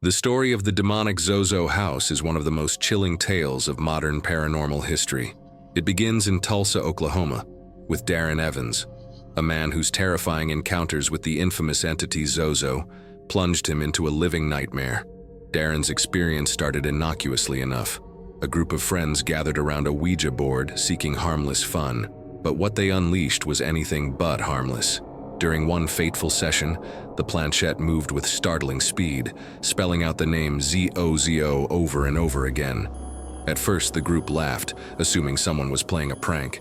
The story of the demonic Zozo house is one of the most chilling tales of modern paranormal history. It begins in Tulsa, Oklahoma, with Darren Evans, a man whose terrifying encounters with the infamous entity Zozo plunged him into a living nightmare. Darren's experience started innocuously enough. A group of friends gathered around a Ouija board seeking harmless fun, but what they unleashed was anything but harmless. During one fateful session, the planchette moved with startling speed, spelling out the name Zozo over and over again. At first, the group laughed, assuming someone was playing a prank.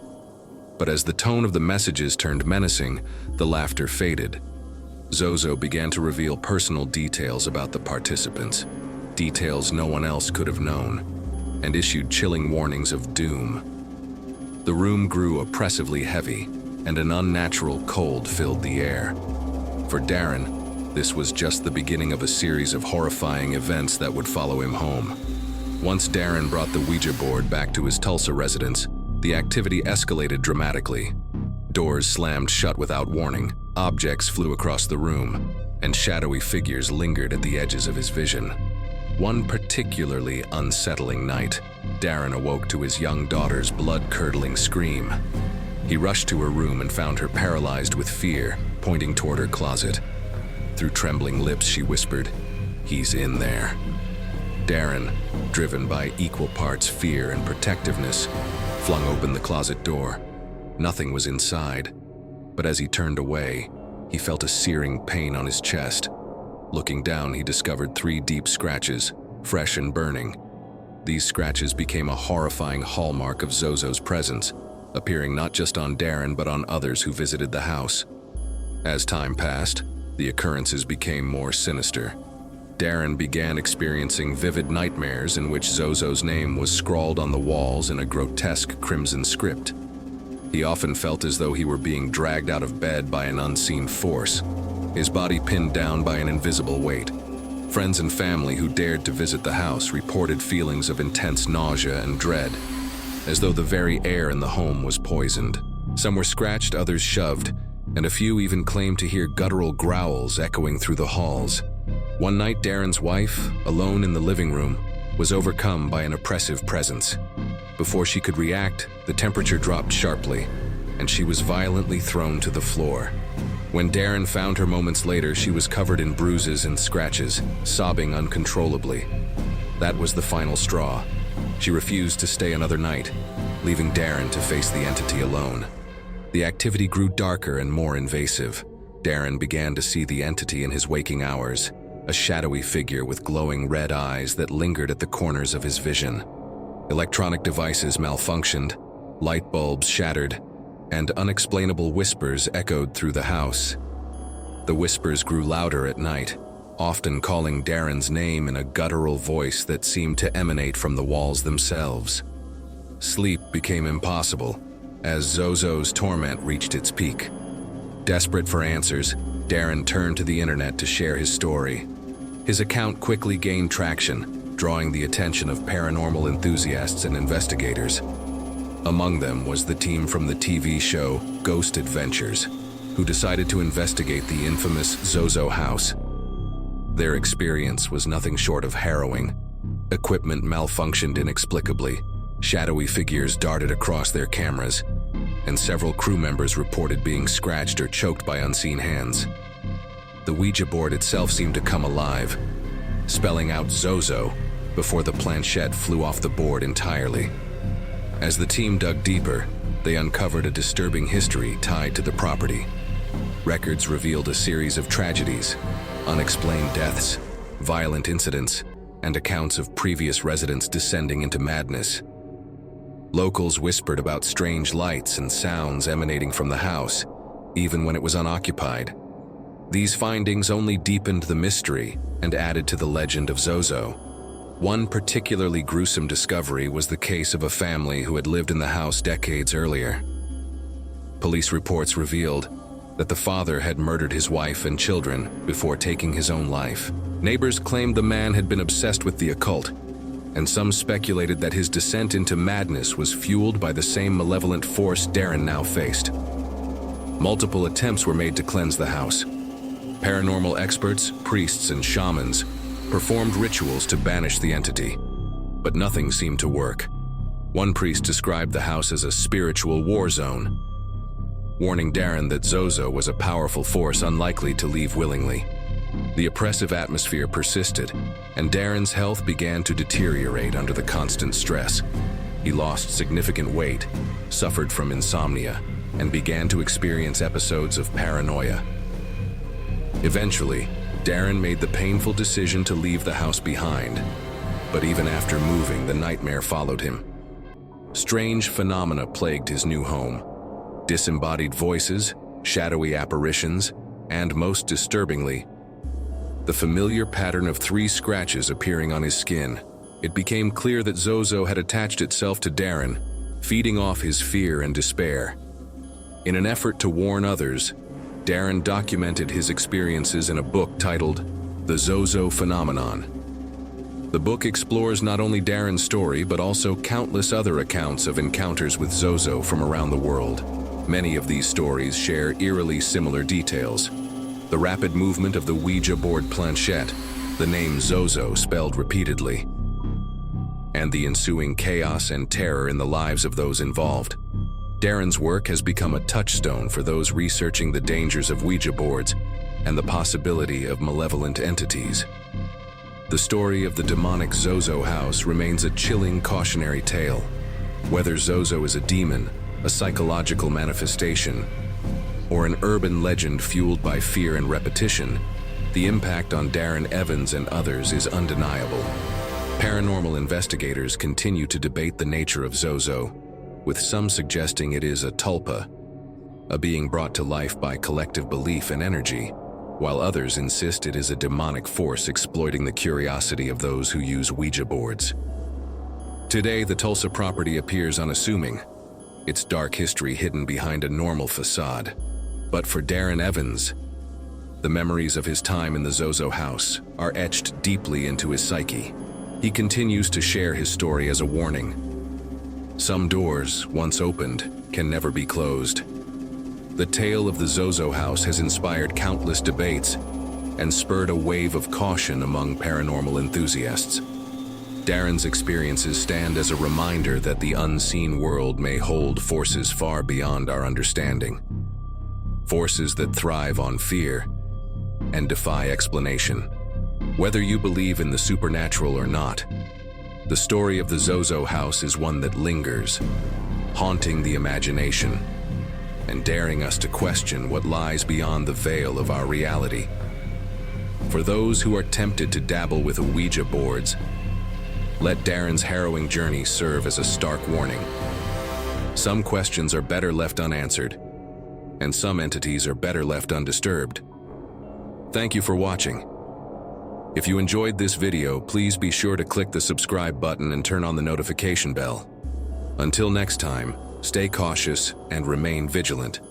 But as the tone of the messages turned menacing, the laughter faded. Zozo began to reveal personal details about the participants, details no one else could have known, and issued chilling warnings of doom. The room grew oppressively heavy, and an unnatural cold filled the air. For Darren, this was just the beginning of a series of horrifying events that would follow him home. Once Darren brought the Ouija board back to his Tulsa residence, the activity escalated dramatically. Doors slammed shut without warning, objects flew across the room, and shadowy figures lingered at the edges of his vision. One particularly unsettling night, Darren awoke to his young daughter's blood-curdling scream. He rushed to her room and found her paralyzed with fear, pointing toward her closet. Through trembling lips, she whispered, "He's in there." Darren, driven by equal parts fear and protectiveness, flung open the closet door. Nothing was inside, but as he turned away, he felt a searing pain on his chest. Looking down, he discovered 3 deep scratches, fresh and burning. These scratches became a horrifying hallmark of Zozo's presence, appearing not just on Darren but on others who visited the house. As time passed, the occurrences became more sinister. Darren began experiencing vivid nightmares in which Zozo's name was scrawled on the walls in a grotesque crimson script. He often felt as though he were being dragged out of bed by an unseen force, his body pinned down by an invisible weight. Friends and family who dared to visit the house reported feelings of intense nausea and dread, as though the very air in the home was poisoned. Some were scratched, others shoved, and a few even claimed to hear guttural growls echoing through the halls. One night, Darren's wife, alone in the living room, was overcome by an oppressive presence. Before she could react, the temperature dropped sharply, and she was violently thrown to the floor. When Darren found her moments later, she was covered in bruises and scratches, sobbing uncontrollably. That was the final straw. She refused to stay another night, leaving Darren to face the entity alone. The activity grew darker and more invasive. Darren began to see the entity in his waking hours, a shadowy figure with glowing red eyes that lingered at the corners of his vision. Electronic devices malfunctioned, light bulbs shattered, and unexplainable whispers echoed through the house. The whispers grew louder at night, often calling Darren's name in a guttural voice that seemed to emanate from the walls themselves. Sleep became impossible as Zozo's torment reached its peak. Desperate for answers, Darren turned to the internet to share his story. His account quickly gained traction, drawing the attention of paranormal enthusiasts and investigators. Among them was the team from the TV show Ghost Adventures, who decided to investigate the infamous Zozo house. Their experience was nothing short of harrowing. Equipment malfunctioned inexplicably, shadowy figures darted across their cameras, and several crew members reported being scratched or choked by unseen hands. The Ouija board itself seemed to come alive, spelling out Zozo before the planchette flew off the board entirely. As the team dug deeper, they uncovered a disturbing history tied to the property. Records revealed a series of tragedies, unexplained deaths, violent incidents, and accounts of previous residents descending into madness. Locals whispered about strange lights and sounds emanating from the house, even when it was unoccupied. These findings only deepened the mystery and added to the legend of Zozo. One particularly gruesome discovery was the case of a family who had lived in the house decades earlier. Police reports revealed that the father had murdered his wife and children before taking his own life. Neighbors claimed the man had been obsessed with the occult, and some speculated that his descent into madness was fueled by the same malevolent force Darren now faced. Multiple attempts were made to cleanse the house. Paranormal experts, priests, and shamans performed rituals to banish the entity, but nothing seemed to work. One priest described the house as a spiritual war zone, warning Darren that Zozo was a powerful force unlikely to leave willingly. The oppressive atmosphere persisted, and Darren's health began to deteriorate under the constant stress. He lost significant weight, suffered from insomnia, and began to experience episodes of paranoia. Eventually, Darren made the painful decision to leave the house behind, but even after moving, the nightmare followed him. Strange phenomena plagued his new home. Disembodied voices, shadowy apparitions, and most disturbingly, the familiar pattern of 3 scratches appearing on his skin. It became clear that Zozo had attached itself to Darren, feeding off his fear and despair. In an effort to warn others, Darren documented his experiences in a book titled The Zozo Phenomenon. The book explores not only Darren's story, but also countless other accounts of encounters with Zozo from around the world. Many of these stories share eerily similar details. The rapid movement of the Ouija board planchette, the name Zozo spelled repeatedly, and the ensuing chaos and terror in the lives of those involved. Darren's work has become a touchstone for those researching the dangers of Ouija boards and the possibility of malevolent entities. The story of the demonic Zozo house remains a chilling cautionary tale. Whether Zozo is a demon, a psychological manifestation, or an urban legend fueled by fear and repetition, the impact on Darren Evans and others is undeniable. Paranormal investigators continue to debate the nature of Zozo, with some suggesting it is a tulpa, a being brought to life by collective belief and energy, while others insist it is a demonic force exploiting the curiosity of those who use Ouija boards. Today, the Tulsa property appears unassuming, its dark history hidden behind a normal facade. But for Darren Evans, the memories of his time in the Zozo house are etched deeply into his psyche. He continues to share his story as a warning. Some doors, once opened, can never be closed. The tale of the Zozo house has inspired countless debates and spurred a wave of caution among paranormal enthusiasts. Darren's experiences stand as a reminder that the unseen world may hold forces far beyond our understanding. Forces that thrive on fear and defy explanation. Whether you believe in the supernatural or not, the story of the Zozo house is one that lingers, haunting the imagination and daring us to question what lies beyond the veil of our reality. For those who are tempted to dabble with Ouija boards, let Darren's harrowing journey serve as a stark warning. Some questions are better left unanswered, and some entities are better left undisturbed. Thank you for watching. If you enjoyed this video, please be sure to click the subscribe button and turn on the notification bell. Until next time, stay cautious and remain vigilant.